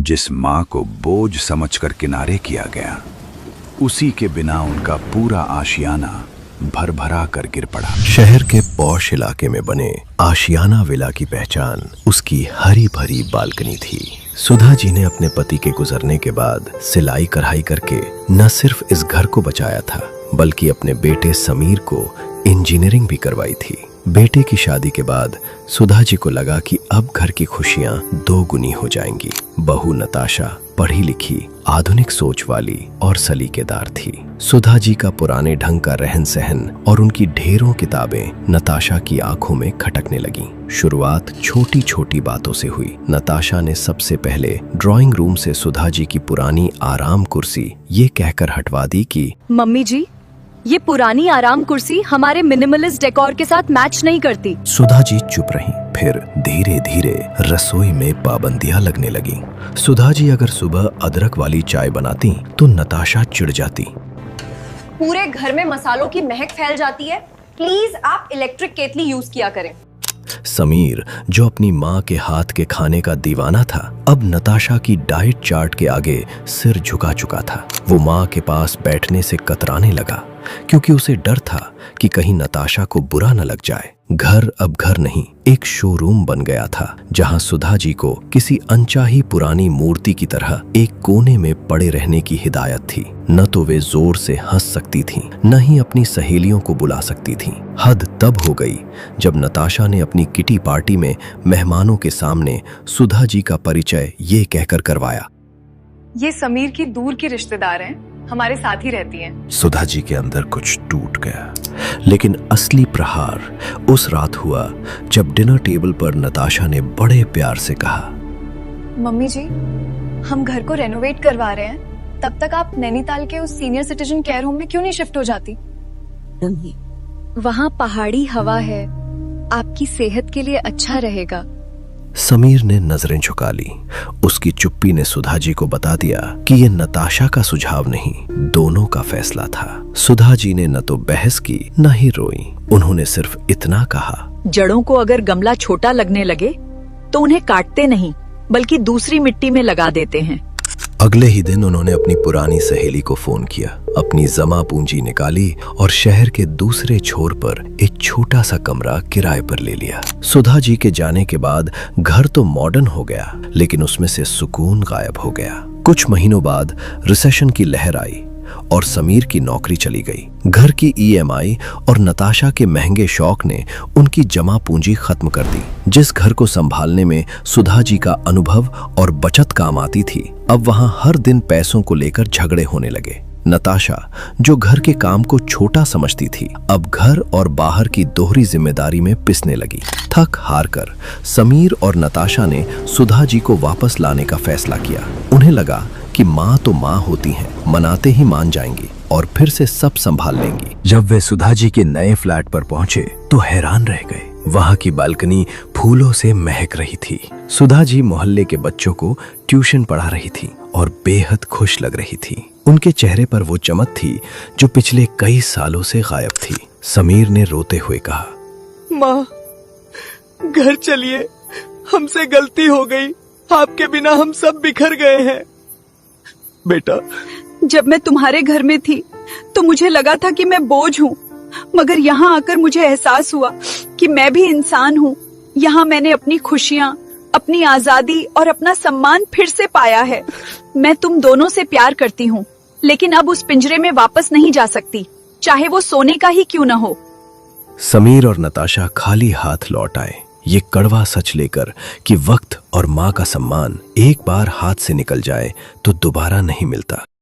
जिस माँ को बोझ समझकर किनारे किया गया, उसी के बिना उनका पूरा आशियाना भर-भरा कर गिर पड़ा। शहर के पॉश इलाके में बने आशियाना विला की पहचान उसकी हरी भरी बालकनी थी। सुधा जी ने अपने पति के गुजरने के बाद सिलाई कढ़ाई करके न सिर्फ इस घर को बचाया था, बल्कि अपने बेटे समीर को इंजीनियरिंग भी करवाई थी। बेटे की शादी के बाद सुधा जी को लगा कि अब घर की खुशियां दोगुनी हो जाएंगी। बहू नताशा पढ़ी लिखी, आधुनिक सोच वाली और सलीकेदार थी। सुधा जी का पुराने ढंग का रहन सहन और उनकी ढेरों किताबें नताशा की आंखों में खटकने लगीं। शुरुआत छोटी छोटी बातों से हुई। नताशा ने सबसे पहले ड्राइंग रूम से सुधा जी की पुरानी आराम कुर्सी ये कहकर हटवा दी कि मम्मी जी, ये पुरानी आराम कुर्सी हमारे मिनिमलिस्ट डेकोर के साथ मैच नहीं करती। सुधा जी चुप रहीं। फिर धीरे धीरे रसोई में पाबंदियां लगने लगीं। सुधा जी अगर सुबह अदरक वाली चाय बनाती तो नताशा चिढ़ जाती। पूरे घर में मसालों की महक फैल जाती है, प्लीज आप इलेक्ट्रिक केतली यूज किया करें। समीर, जो अपनी माँ के हाथ के खाने का दीवाना था, अब नताशा की डाइट चार्ट के आगे सिर झुका चुका था। वो माँ के पास बैठने से कतराने लगा, क्योंकि उसे डर था कि कहीं नताशा को बुरा न लग जाए। घर अब घर नहीं, एक शोरूम बन गया था, जहां सुधा जी को किसी अनचाही पुरानी मूर्ति की तरह एक कोने में पड़े रहने की हिदायत थी। न तो वे जोर से हंस सकती थीं, न ही अपनी सहेलियों को बुला सकती थीं। हद तब हो गई जब नताशा ने अपनी किटी पार्टी में मेहमानों के सामने सुधा जी का परिचय ये कहकर करवाया, ये समीर की दूर की रिश्तेदार हैं, हमारे साथ ही रहती हैं। सुधा जी के अंदर कुछ टूट गया। लेकिन असली प्रहार उस रात हुआ जब डिनर टेबल पर नताशा ने बड़े प्यार से कहा, मम्मी जी, हम घर को रेनोवेट करवा रहे हैं, तब तक आप नैनीताल के उस सीनियर सिटीजन केयर होम में क्यों नहीं शिफ्ट हो जाती? वहाँ पहाड़ी हवा है, आपकी सेहत के लिए अच्छा रहेगा। समीर ने नजरें झुका ली। उसकी चुप्पी ने सुधा जी को बता दिया कि ये नताशा का सुझाव नहीं, दोनों का फैसला था। सुधा जी ने न तो बहस की न ही रोई। उन्होंने सिर्फ इतना कहा, जड़ों को अगर गमला छोटा लगने लगे तो उन्हें काटते नहीं, बल्कि दूसरी मिट्टी में लगा देते हैं। अगले ही दिन उन्होंने अपनी पुरानी सहेली को फोन किया, अपनी जमा पूंजी निकाली और शहर के दूसरे छोर पर एक छोटा सा कमरा किराए पर ले लिया। सुधा जी के जाने के बाद घर तो मॉडर्न हो गया, लेकिन उसमें से सुकून गायब हो गया। कुछ महीनों बाद रिसेशन की लहर आई और समीर की नौकरी चली गई। घर की ईएमआई और नताशा के महंगे शौक ने उनकी जमा पूंजी खत्म कर दी। जिस घर को संभालने में सुधा जी का अनुभव और बचत काम आती थी, अब वहां हर दिन पैसों को लेकर झगड़े होने लगे। नताशा, जो घर के काम को छोटा समझती थी, अब घर और बाहर की दोहरी जिम्मेदारी में पिसने लगी। थक हार कर समीर और नताशा ने सुधा जी को वापस लाने का फैसला किया। उन्हें लगा कि माँ तो माँ होती हैं, मनाते ही मान जाएंगी और फिर से सब संभाल लेंगी। जब वे सुधा जी के नए फ्लैट पर पहुंचे तो हैरान रह गए। वहां की बालकनी फूलों से महक रही थी। सुधा जी मोहल्ले के बच्चों को ट्यूशन पढ़ा रही थी और बेहद खुश लग रही थी। उनके चेहरे पर वो चमक थी जो पिछले कई सालों से गायब थी। समीर ने रोते हुए कहा, माँ, घर चलिए, हमसे गलती हो गई, आपके बिना हम सब बिखर गए हैं। बेटा, जब मैं तुम्हारे घर में थी तो मुझे लगा था कि मैं बोझ हूँ, मगर यहाँ आकर मुझे एहसास हुआ कि मैं भी इंसान हूँ। यहाँ मैंने अपनी खुशियाँ, अपनी आजादी और अपना सम्मान फिर से पाया है। मैं तुम दोनों से प्यार करती हूँ, लेकिन अब उस पिंजरे में वापस नहीं जा सकती, चाहे वो सोने का ही क्यों न हो। समीर और नताशा खाली हाथ लौट आए, ये कड़वा सच लेकर कि वक्त और माँ का सम्मान एक बार हाथ से निकल जाए तो दोबारा नहीं मिलता।